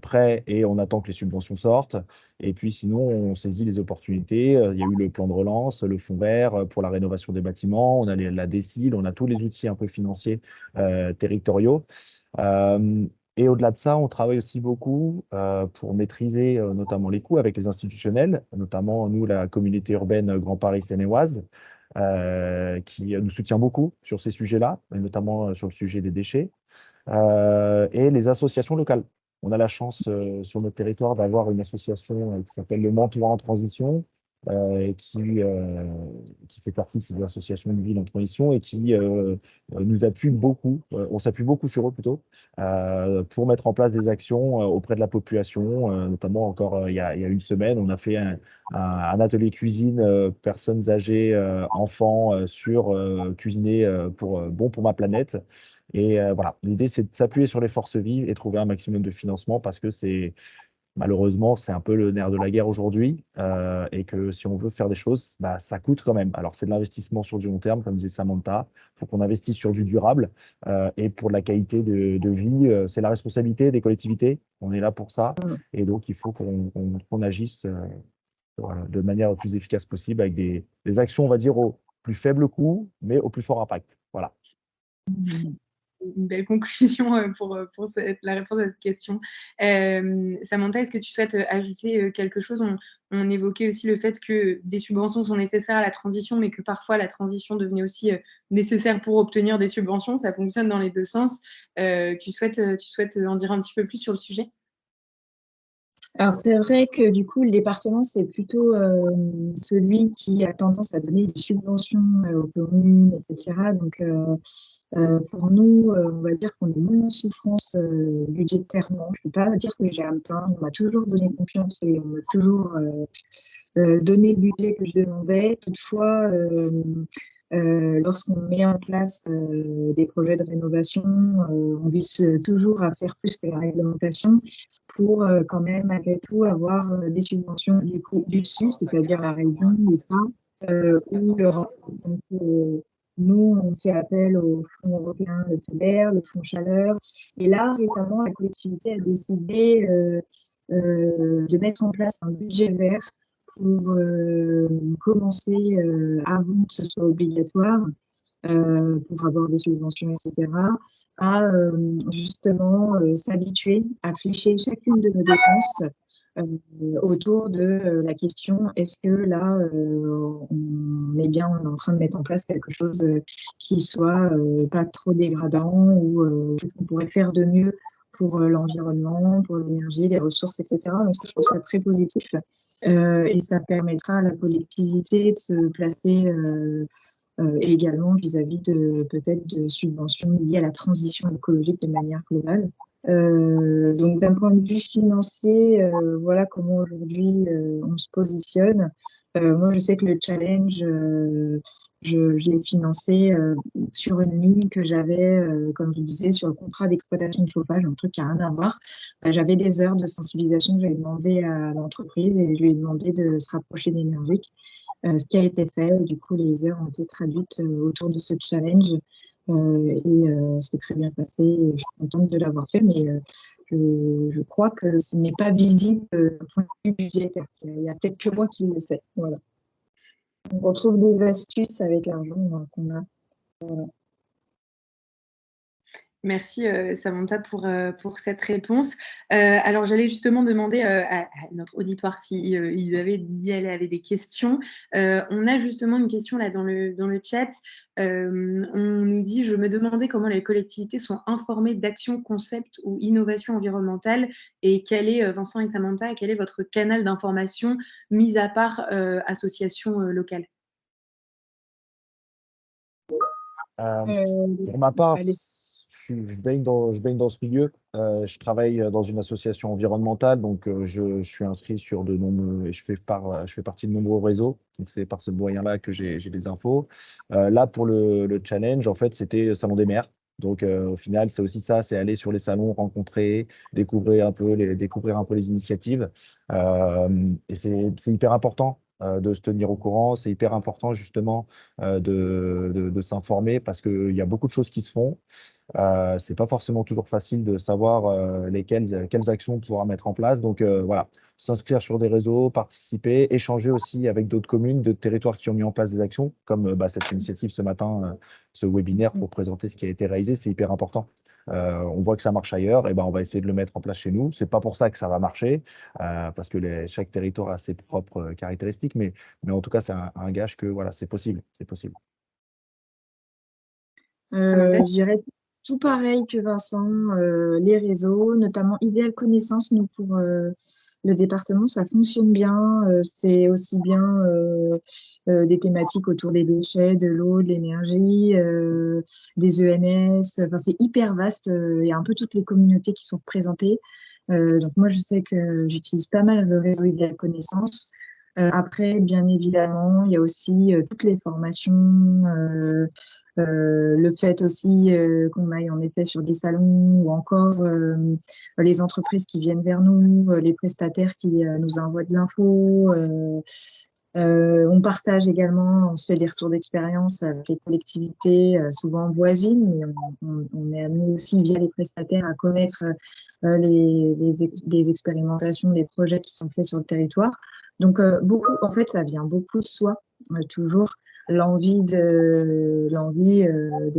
prêts, et on attend que les subventions sortent. Et puis, sinon, on saisit les opportunités. Il y a eu le plan de relance, le fonds vert pour la rénovation des bâtiments. On a la DSIL, on a tous les outils un peu financiers territoriaux. Et au-delà de ça, on travaille aussi beaucoup pour maîtriser notamment les coûts avec les institutionnels, notamment nous, la communauté urbaine Grand Paris Seine-et-Oise, qui nous soutient beaucoup sur ces sujets-là, et notamment sur le sujet des déchets, et les associations locales. On a la chance sur notre territoire d'avoir une association qui s'appelle le Mentorat en transition, qui fait partie de ces associations de ville en transition et qui nous appuie beaucoup, on s'appuie beaucoup sur eux plutôt, pour mettre en place des actions auprès de la population. Notamment encore il y a une semaine, on a fait un atelier cuisine personnes âgées, enfants, sur cuisiner bon pour ma planète. Et voilà, l'idée c'est de s'appuyer sur les forces vives et trouver un maximum de financement parce que malheureusement, c'est un peu le nerf de la guerre aujourd'hui, et que si on veut faire des choses, ça coûte quand même. Alors, c'est de l'investissement sur du long terme, comme disait Samantha. Il faut qu'on investisse sur du durable. Et pour la qualité de vie, c'est la responsabilité des collectivités. On est là pour ça. Et donc, il faut qu'on agisse voilà, de manière la plus efficace possible avec des actions, on va dire, au plus faible coût, mais au plus fort impact. Voilà. Une belle conclusion pour la réponse à cette question. Samantha, est-ce que tu souhaites ajouter quelque chose? On évoquait aussi le fait que des subventions sont nécessaires à la transition, mais que parfois la transition devenait aussi nécessaire pour obtenir des subventions. Ça fonctionne dans les deux sens. Tu souhaites en dire un petit peu plus sur le sujet? Alors, c'est vrai que du coup, le département, c'est plutôt celui qui a tendance à donner des subventions aux communes, etc. Donc, pour nous, on va dire qu'on est moins en souffrance budgétairement. Je ne peux pas dire que j'ai à me plaindre. On m'a toujours donné confiance et on m'a toujours donné le budget que je demandais. Toutefois, lorsqu'on met en place des projets de rénovation, on vise toujours à faire plus que la réglementation pour quand même, malgré tout, avoir des subventions du dessus, c'est-à-dire la région, l'État ou l'Europe. Donc, nous, on fait appel au Fonds européen, le FEDER, le Fonds Chaleur. Et là, récemment, la collectivité a décidé de mettre en place un budget vert pour commencer avant que ce soit obligatoire, pour avoir des subventions, etc., à justement s'habituer à flécher chacune de nos dépenses autour de la question est-ce que là, on est bien en train de mettre en place quelque chose qui soit pas trop dégradant ou qu'est-ce qu'on pourrait faire de mieux pour l'environnement, pour l'énergie, les ressources, etc. Donc, ça, je trouve ça très positif et ça permettra à la collectivité de se placer également vis-à-vis de peut-être de subventions liées à la transition écologique de manière globale. Donc d'un point de vue financier, voilà comment aujourd'hui on se positionne. Moi, je sais que le challenge, j'ai financé sur une ligne que j'avais, comme je disais, sur le contrat d'exploitation de chauffage, un truc qui n'a rien à voir. J'avais des heures de sensibilisation que j'avais demandé à l'entreprise et je lui ai demandé de se rapprocher d'Énergique. Ce qui a été fait. Du coup, les heures ont été traduites autour de ce challenge et c'est très bien passé. Je suis contente de l'avoir fait, mais je crois que ce n'est pas visible d'un point de vue budgétaire. Il y a peut-être que moi qui le sais. Voilà. Donc, on trouve des astuces avec l'argent qu'on a. Voilà. Merci Samantha pour cette réponse. Alors j'allais justement demander à notre auditoire si elle avait des questions. On a justement une question là dans le chat. On nous dit, je me demandais comment les collectivités sont informées d'actions, concepts ou innovations environnementales et quel est, Vincent et Samantha, quel est votre canal d'information mis à part associations locales? Pour ma part, Allez. je baigne dans ce milieu. Je travaille dans une association environnementale, donc je suis inscrit sur de nombreux, et je fais partie de nombreux réseaux. Donc c'est par ce moyen-là que j'ai des infos. Là, pour le challenge, en fait, c'était Salon des maires. Donc au final, c'est aussi ça, c'est aller sur les salons, rencontrer, découvrir un peu les initiatives. Et c'est hyper important de se tenir au courant. C'est hyper important justement de s'informer parce qu'il y a beaucoup de choses qui se font. C'est pas forcément toujours facile de savoir quelles actions on pourra mettre en place. Donc voilà, s'inscrire sur des réseaux, participer, échanger aussi avec d'autres communes, d'autres territoires qui ont mis en place des actions, comme cette initiative ce matin, ce webinaire pour présenter ce qui a été réalisé, c'est hyper important. On voit que ça marche ailleurs, et ben on va essayer de le mettre en place chez nous. C'est pas pour ça que ça va marcher, parce que chaque territoire a ses propres caractéristiques, mais en tout cas, c'est un gage que voilà, c'est possible, c'est possible. Samantha? Je dirais tout pareil que Vincent, les réseaux, notamment Idéal Connaissance, nous pour le département, ça fonctionne bien. C'est aussi bien des thématiques autour des déchets, de l'eau, de l'énergie, des ENS. Enfin, c'est hyper vaste. Il y a un peu toutes les communautés qui sont représentées. Donc moi, je sais que j'utilise pas mal le réseau Idéal Connaissance. Après, bien évidemment, il y a aussi toutes les formations, le fait aussi qu'on aille en effet sur des salons ou encore les entreprises qui viennent vers nous, les prestataires qui nous envoient de l'info. On partage également, on se fait des retours d'expérience avec les collectivités, souvent voisines, mais on est amené aussi via les prestataires à connaître les expérimentations, les projets qui sont faits sur le territoire. Donc, en fait, ça vient beaucoup de soi, toujours. L'envie de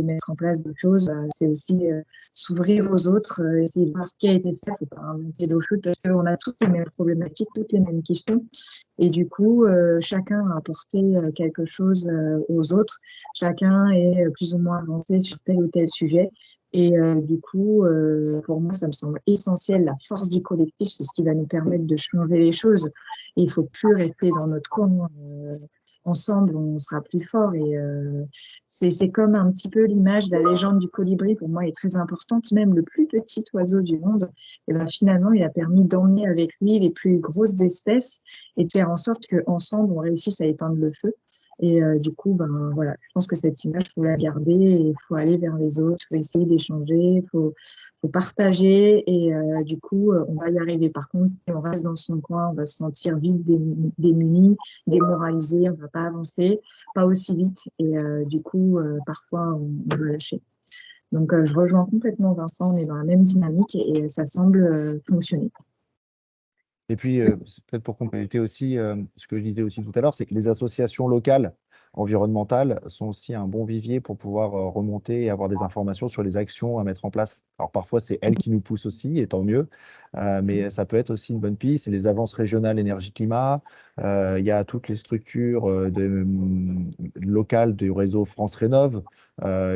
mettre en place des choses, c'est aussi s'ouvrir aux autres, essayer de voir ce qui a été fait. Il ne faut pas inventer l'eau chaude parce qu'on a toutes les mêmes problématiques, toutes les mêmes questions. Et du coup, chacun a apporté quelque chose aux autres. Chacun est plus ou moins avancé sur tel ou tel sujet. Et du coup, pour moi, ça me semble essentiel. La force du collectif, c'est ce qui va nous permettre de changer les choses. Et il ne faut plus rester dans notre coin. Ensemble, on sera plus fort. Et c'est comme un petit peu l'image de la légende du colibri, pour moi, est très importante. Même le plus petit oiseau du monde, et ben, finalement, il a permis d'emmener avec lui les plus grosses espèces et de faire en sorte qu'ensemble, on réussisse à éteindre le feu. Et du coup, ben, voilà, je pense que cette image, il faut la garder et il faut aller vers les autres, il faut essayer d'échanger, il faut partager et du coup, on va y arriver. Par contre, si on reste dans son coin, on va se sentir vide, démuni, démoralisé, on ne va pas avancer, pas aussi vite et du coup, parfois, on va lâcher. Donc, je rejoins complètement Vincent, on est dans la même dynamique et ça semble fonctionner. Et puis, c'est peut-être pour compléter aussi ce que je disais aussi tout à l'heure, c'est que les associations locales environnementales sont aussi un bon vivier pour pouvoir remonter et avoir des informations sur les actions à mettre en place. Alors parfois, c'est elles qui nous poussent aussi, et tant mieux, mais ça peut être aussi une bonne piste. Les agences régionales énergie-climat, il y a toutes les structures locales du réseau France Rénov',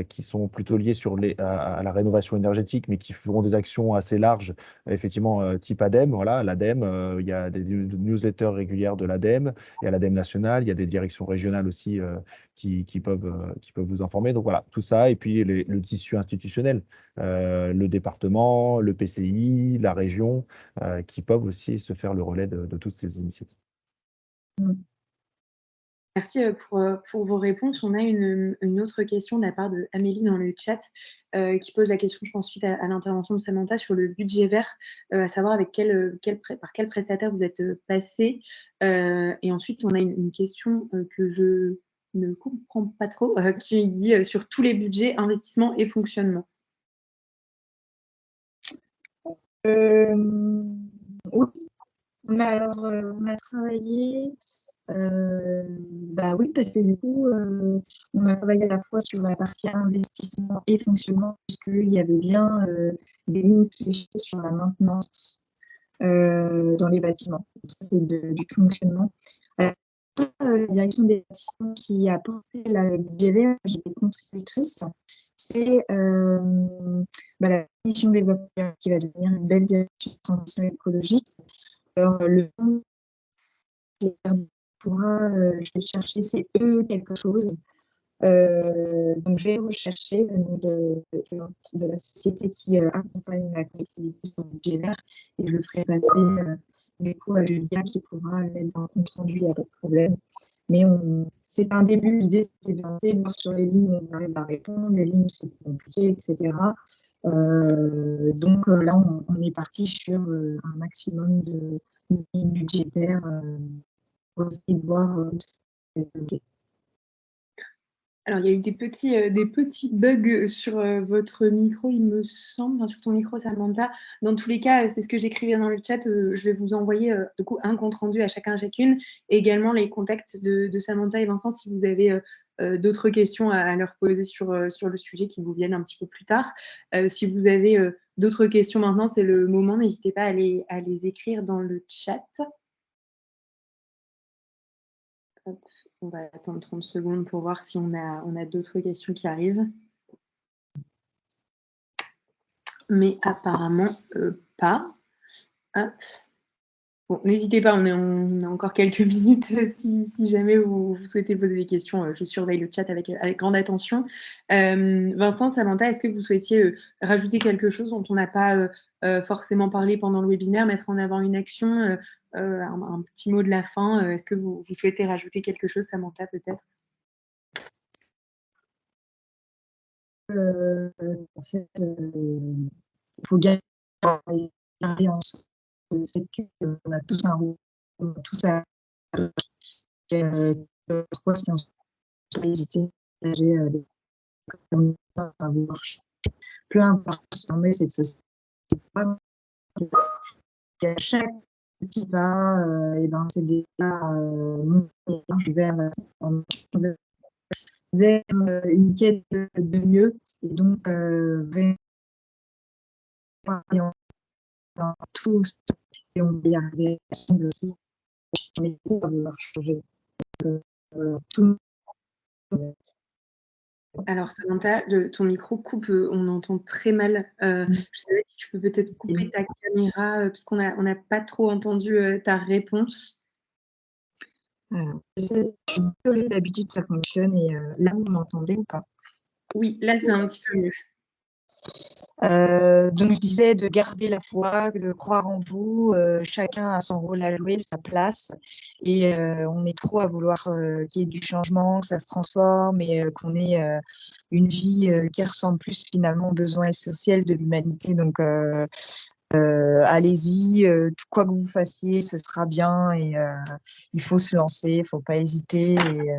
qui sont plutôt liées à la rénovation énergétique, mais qui feront des actions assez larges, effectivement, type ADEME. Voilà, l'ADEME, il y a des newsletters régulières de l'ADEME, il y a l'ADEME nationale, il y a des directions régionales aussi qui peuvent vous informer. Donc voilà, tout ça, et puis le tissu institutionnel, le département, le PCI, la région, qui peuvent aussi se faire le relais de toutes ces initiatives. Merci pour vos réponses. On a une autre question de la part d'Amélie dans le chat qui pose la question, je pense, suite à l'intervention de Samantha sur le budget vert, à savoir avec par quel prestataire vous êtes passé. Et ensuite, on a une question que je ne comprends pas trop, qui dit sur tous les budgets, investissement et fonctionnement. Oui, on a travaillé, oui, parce que du coup, on a travaillé à la fois sur la partie investissement et fonctionnement, puisqu'il y avait bien des lignes fléchées sur la maintenance dans les bâtiments. Ça, c'est du fonctionnement. La direction des bâtiments qui a porté la budget vert, j'étais contributrice. C'est la mission développeur qui va devenir une belle direction de transition écologique. Alors, le nom pourra, je vais chercher, c'est quelque chose. Donc, je vais rechercher le nom de la société qui accompagne la collectivité sur le budget vert et je le ferai passer du coup à Julia qui pourra le mettre dans le compte rendu, il n'y a pas de problème. Mais c'est un début, l'idée c'est de voir sur les lignes on arrive à répondre, les lignes c'est compliqué, etc. Donc là on est parti sur un maximum de lignes budgétaires pour essayer de voir Alors, il y a eu des petits bugs sur votre micro, il me semble, enfin, sur ton micro, Samantha. Dans tous les cas, c'est ce que j'écrivais dans le chat. Je vais vous envoyer du coup un compte rendu à chacune, et également les contacts de Samantha et Vincent si vous avez d'autres questions à leur poser sur le sujet qui vous viennent un petit peu plus tard. Si vous avez d'autres questions maintenant, c'est le moment. N'hésitez pas à les écrire dans le chat. Hop. On va attendre 30 secondes pour voir si on a d'autres questions qui arrivent. Mais apparemment, pas. Hop. Bon, n'hésitez pas, on a encore quelques minutes si jamais vous souhaitez poser des questions. Je surveille le chat avec grande attention. Vincent, Samantha, est-ce que vous souhaitiez rajouter quelque chose dont on n'a pas forcément parlé pendant le webinaire, mettre en avant une action, un petit mot de la fin? Est-ce que vous souhaitez rajouter quelque chose, Samantha, peut-être? En fait, il faut garder en le fait qu'on a tous un rôle, on a tous à pourquoi si on peut hésiter à partager peu importe ce qu'on met cette société, chaque petit pas, et ben c'est déjà vers une quête de mieux et donc vers tous et on va y arriver ensemble aussi. On est à vouloir changer tout. Alors Samantha, ton micro coupe, on entend très mal. Je ne sais pas si tu peux peut-être couper ta caméra parce qu'on n'a pas trop entendu ta réponse. Alors, je suis désolée, d'habitude ça fonctionne et là vous m'entendez ou pas? Oui, là c'est un petit peu mieux. Donc je disais de garder la foi, de croire en vous, chacun a son rôle à jouer, sa place et on est trop à vouloir qu'il y ait du changement, que ça se transforme et qu'on ait une vie qui ressemble plus finalement aux besoins essentiels de l'humanité. Donc allez-y, quoi que vous fassiez, ce sera bien et il faut se lancer, il ne faut pas hésiter et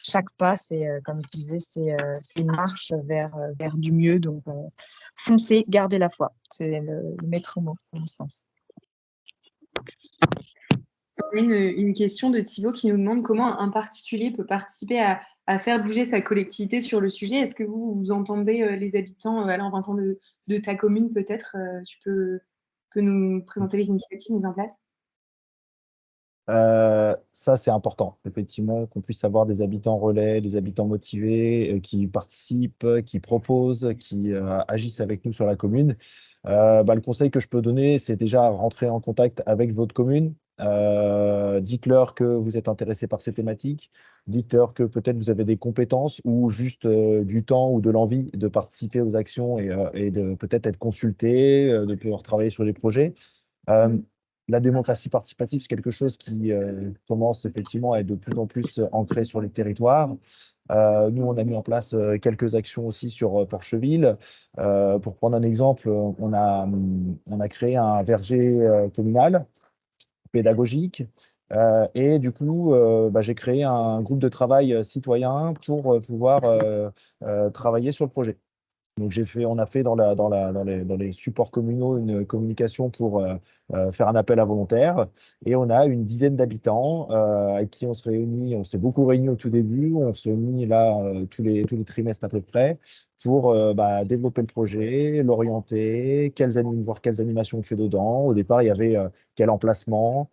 chaque pas, c'est, comme je disais, c'est une marche vers du mieux. Donc, foncez, gardez la foi. C'est le maître mot, dans mon sens. On a une question de Thibaut qui nous demande comment un particulier peut participer à faire bouger sa collectivité sur le sujet. Est-ce que vous entendez les habitants, alors Vincent, de ta commune peut-être, tu peux nous présenter les initiatives mises en place? Ça, c'est important, effectivement, qu'on puisse avoir des habitants relais, des habitants motivés, qui participent, qui proposent, qui agissent avec nous sur la commune. Le conseil que je peux donner, c'est déjà rentrer en contact avec votre commune. Dites-leur que vous êtes intéressé par ces thématiques. Dites-leur que peut-être vous avez des compétences ou juste du temps ou de l'envie de participer aux actions et de peut-être être consulté, de pouvoir travailler sur les projets. La démocratie participative, c'est quelque chose qui commence effectivement à être de plus en plus ancré sur les territoires. Nous, on a mis en place quelques actions aussi sur Porcheville. Pour prendre un exemple, on a créé un verger communal pédagogique. Et du coup, j'ai créé un groupe de travail citoyen pour pouvoir travailler sur le projet. Donc on a fait dans les supports communaux une communication pour faire un appel à volontaires. Et on a une dizaine d'habitants avec qui on se réunit. On s'est beaucoup réunis au tout début. On se réunit là tous les trimestres à peu près pour développer le projet, l'orienter, voir quelles animations on fait dedans. Au départ, il y avait quel emplacement,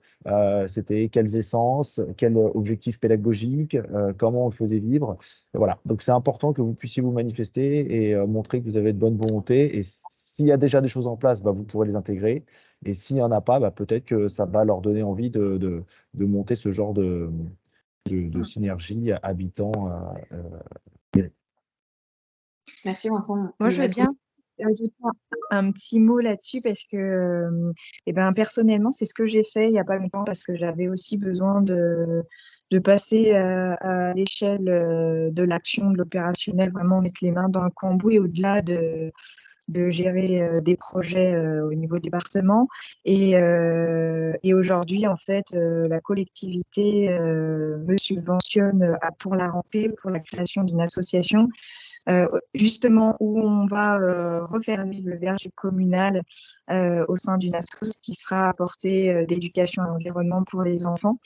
c'était quelles essences, quel objectif pédagogique, comment on le faisait vivre. Voilà, donc c'est important que vous puissiez vous manifester et montrer que vous avez de bonne volonté. Et s'il y a déjà des choses en place, vous pourrez les intégrer. Et s'il n'y en a pas, peut-être que ça va leur donner envie de monter ce genre de synergie habitant. Merci Vincent. Moi, je veux bien ajouter un petit mot là-dessus parce que personnellement, c'est ce que j'ai fait il n'y a pas longtemps parce que j'avais aussi besoin de passer à l'échelle de l'action, de l'opérationnel, vraiment mettre les mains dans le cambouis au-delà de gérer des projets au niveau département. Et aujourd'hui, en fait, la collectivité me subventionne pour la rentrée, pour la création d'une association justement où on va refermer le verger communal au sein d'une association qui sera à portée d'éducation à l'environnement pour les enfants.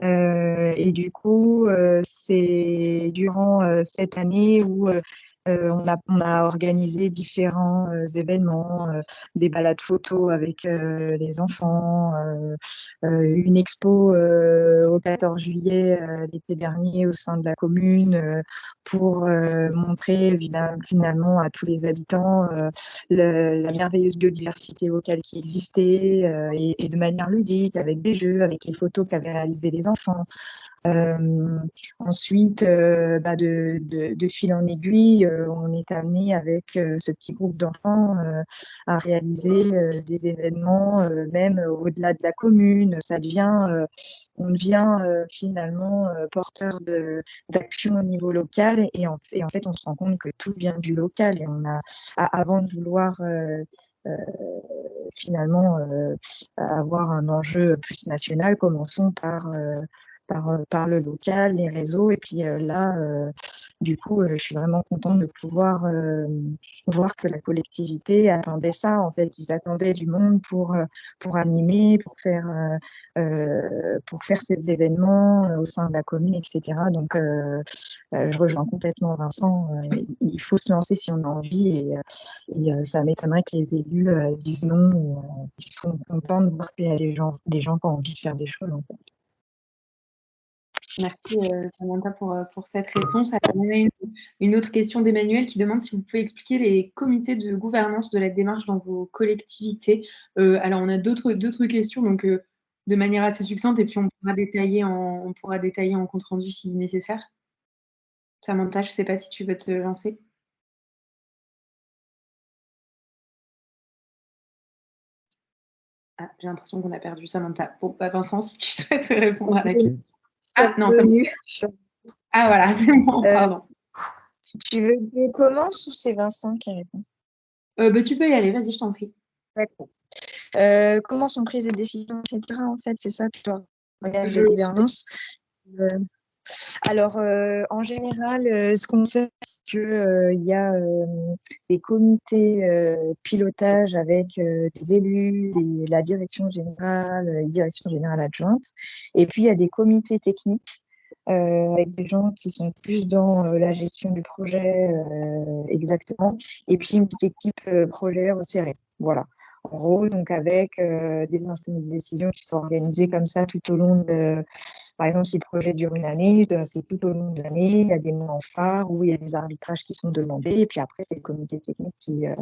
Et du coup, c'est durant cette année où on a organisé différents événements, des balades photos avec les enfants, une expo au 14 juillet l'été dernier au sein de la commune pour montrer finalement à tous les habitants la merveilleuse biodiversité locale qui existait et de manière ludique, avec des jeux, avec les photos qu'avaient réalisées les enfants. Ensuite, de fil en aiguille, on est amené avec ce petit groupe d'enfants à réaliser des événements, même au-delà de la commune. On devient finalement porteur d'action au niveau local et en fait, on se rend compte que tout vient du local et avant de vouloir finalement avoir un enjeu plus national, commençons par le local, les réseaux. Et puis là, du coup, je suis vraiment contente de pouvoir voir que la collectivité attendait ça. En fait, ils attendaient du monde pour animer, pour faire ces événements au sein de la commune, etc. Donc, je rejoins complètement Vincent. Il faut se lancer si on a envie et ça m'étonnerait que les élus disent non ou qu'ils sont contents de voir qu'il y a des gens qui ont envie de faire des choses, en fait. Merci Samantha pour cette réponse. Alors, on a une autre question d'Emmanuel qui demande si vous pouvez expliquer les comités de gouvernance de la démarche dans vos collectivités. Alors, on a d'autres questions, donc de manière assez succincte, et puis on pourra détailler en compte rendu si nécessaire. Samantha, je ne sais pas si tu veux te lancer. Ah, j'ai l'impression qu'on a perdu Samantha. Bon, Vincent, si tu souhaites répondre à la question. Ah non, c'est bon. Ah voilà, c'est bon, pardon. Tu veux que je commence ou c'est Vincent qui répond? Tu peux y aller, vas-y, je t'en prie. D'accord. Comment sont prises les décisions, etc. En fait, c'est ça, plutôt organe de gouvernance. Alors, en général, ce qu'on fait, c'est qu'il y a des comités pilotage avec des élus, la direction générale adjointe, et puis il y a des comités techniques avec des gens qui sont plus dans la gestion du projet exactement, et puis une petite équipe projet resserrée. Voilà. En gros, donc avec des instances de décision qui sont organisées comme ça tout au long de, par exemple, si le projet dure une année, c'est tout au long de l'année, il y a des moments phares où il y a des arbitrages qui sont demandés, et puis après, c'est le comité technique qui, euh,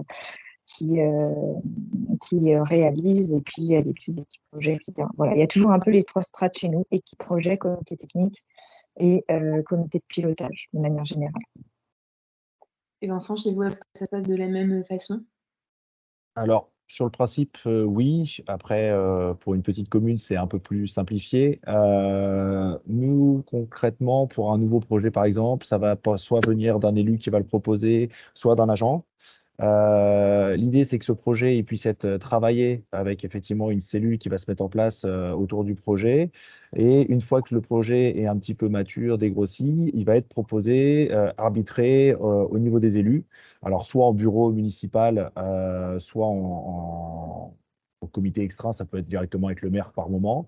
qui réalise, et puis il y a des petites équipes projets, etc. Voilà, il y a toujours un peu les trois strates chez nous, équipe projet, comité technique et comité de pilotage, de manière générale. Et Vincent, chez vous, est-ce que ça se passe de la même façon? Alors, sur le principe, oui. Après, pour une petite commune, c'est un peu plus simplifié. Nous, concrètement, pour un nouveau projet, par exemple, ça va soit venir d'un élu qui va le proposer, soit d'un agent. L'idée, c'est que ce projet il puisse être travaillé avec effectivement une cellule qui va se mettre en place autour du projet. Et une fois que le projet est un petit peu mature, dégrossi, il va être proposé, arbitré au niveau des élus. Alors, soit en bureau municipal, soit au comité extra, ça peut être directement avec le maire par moment.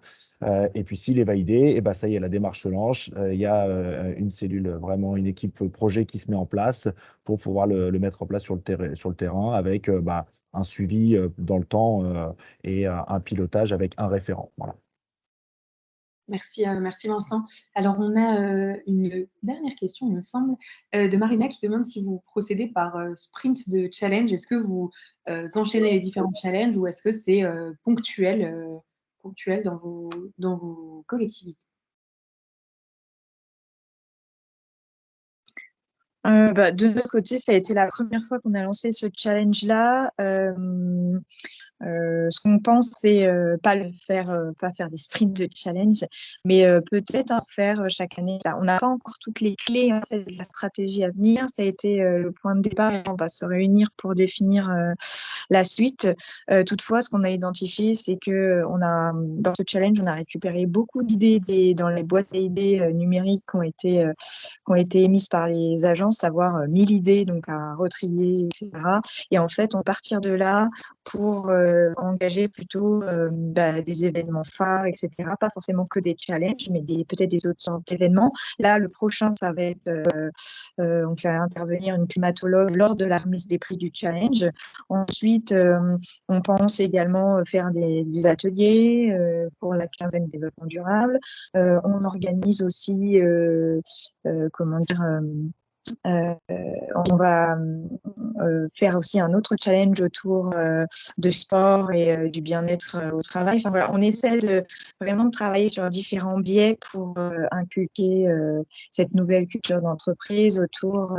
Et puis, s'il est validé, et ben, ça y est, la démarche se lance. Il y a une cellule, vraiment une équipe projet qui se met en place pour pouvoir le mettre en place sur le terrain avec un suivi dans le temps et un pilotage avec un référent. Voilà. Merci Vincent. Alors, on a une dernière question, il me semble, de Marina qui demande si vous procédez par sprint de challenge. Est-ce que vous enchaînez les différents challenges ou est-ce que c'est ponctuel dans vos collectivités? De notre côté, ça a été la première fois qu'on a lancé ce challenge-là. Ce qu'on pense, c'est pas faire des sprints de challenge, mais peut-être en faire chaque année. On n'a pas encore toutes les clés en fait, de la stratégie à venir. Ça a été le point de départ et on va se réunir pour définir la suite. Toutefois, ce qu'on a identifié, c'est que dans ce challenge, on a récupéré beaucoup d'idées dans les boîtes à idées numériques qui ont été émises par les agences, savoir 1000 idées donc à retrier, etc. Et en fait, on partir de là pour engager plutôt des événements phares, etc. Pas forcément que des challenges, mais peut-être des autres sortes d'événements. Là, le prochain, ça va être, on fait intervenir une climatologue lors de la remise des prix du challenge. Ensuite, on pense également faire des ateliers pour la quinzaine de développement durable. On organise aussi, comment dire, on va faire aussi un autre challenge autour de sport et du bien-être au travail. Enfin, voilà, on essaie vraiment de travailler sur différents biais pour inculquer cette nouvelle culture d'entreprise autour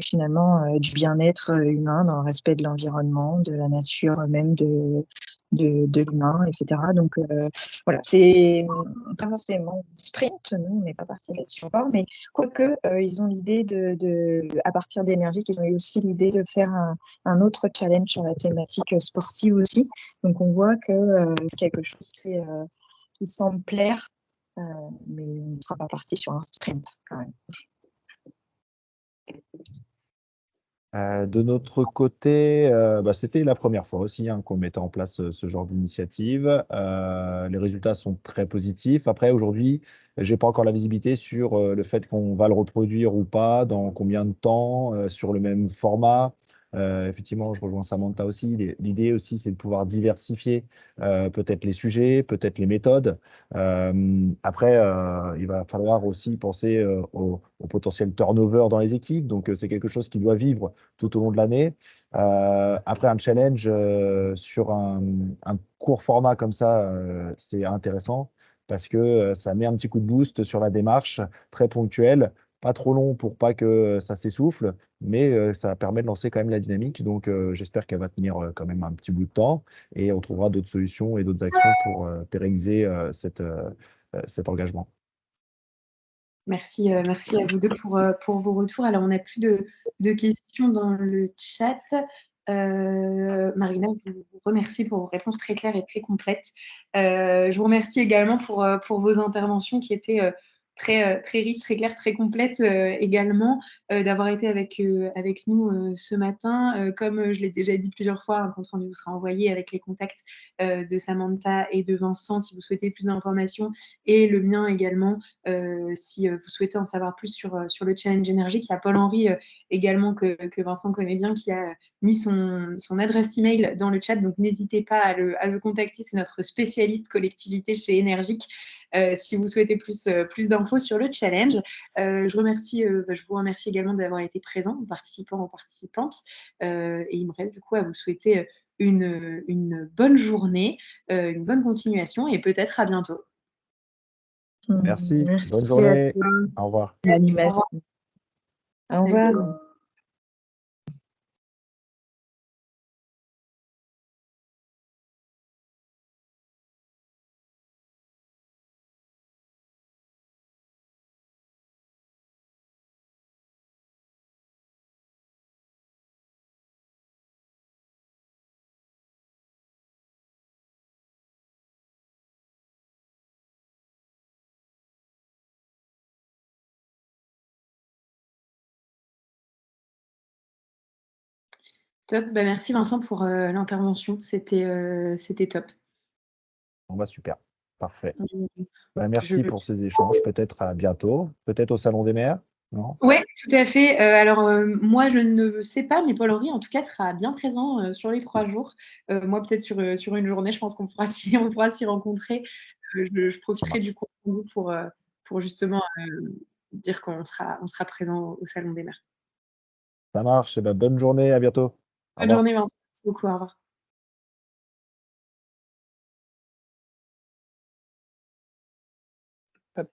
finalement du bien-être humain dans le respect de l'environnement, de la nature même de l'humain, etc. Donc voilà, c'est pas forcément un sprint, nous on n'est pas parti là-dessus encore, mais quoique, ils ont l'idée à partir d'énergie, ils ont eu aussi l'idée de faire un autre challenge sur la thématique sportive aussi. Donc, on voit que c'est quelque chose qui semble plaire, mais on ne sera pas parti sur un sprint quand même. De notre côté, c'était la première fois aussi qu'on mettait en place ce genre d'initiative. Les résultats sont très positifs. Après, aujourd'hui, je n'ai pas encore la visibilité sur le fait qu'on va le reproduire ou pas, dans combien de temps, sur le même format. Effectivement, je rejoins Samantha aussi. L'idée aussi, c'est de pouvoir diversifier peut-être les sujets, peut-être les méthodes. Après, il va falloir aussi penser au potentiel turnover dans les équipes. Donc, c'est quelque chose qui doit vivre tout au long de l'année. Après, un challenge sur un court format comme ça, c'est intéressant parce que ça met un petit coup de boost sur la démarche, très ponctuelle, pas trop long pour pas que ça s'essouffle, mais ça permet de lancer quand même la dynamique. Donc, j'espère qu'elle va tenir quand même un petit bout de temps et on trouvera d'autres solutions et d'autres actions pour pérenniser cet engagement. Merci à vous deux pour vos retours. Alors, on n'a plus de questions dans le chat. Marina, je vous remercie pour vos réponses très claires et très complètes. Je vous remercie également pour vos interventions qui étaient très riche, très claire, très complète également, d'avoir été avec nous ce matin. Comme je l'ai déjà dit plusieurs fois, un compte rendu vous sera envoyé avec les contacts de Samantha et de Vincent si vous souhaitez plus d'informations, et le mien également si vous souhaitez en savoir plus sur le challenge énergique. Il y a Paul-Henri également que Vincent connaît bien, qui a mis son adresse email dans le chat, donc n'hésitez pas à le contacter. C'est notre spécialiste collectivité chez Énergique. Si vous souhaitez plus d'infos sur le challenge. Je vous remercie également d'avoir été présent, participants ou participantes. Et il me reste du coup à vous souhaiter une bonne journée, une bonne continuation et peut-être à bientôt. Merci. Merci Bonne à journée. toi, Au revoir. l'animation. Au revoir. Top. Bah, merci Vincent pour l'intervention. C'était top. Bon, bah, super. Parfait. Je- Bah, merci pour ces échanges. Peut-être à bientôt. Peut-être au Salon des maires, non? Ouais, tout à fait. Alors, moi, je ne sais pas, mais Paul-Henri, en tout cas, sera bien présent sur les 3 jours. Moi, peut-être sur une journée, je pense qu'on pourra on pourra s'y rencontrer. Je Ça profiterai du marche. coup pour justement dire on sera présent au Salon des maires. Ça marche. Eh ben, bonne journée. À bientôt. Au Bonne revoir. journée, Vincent. Merci beaucoup. Au revoir. Hop.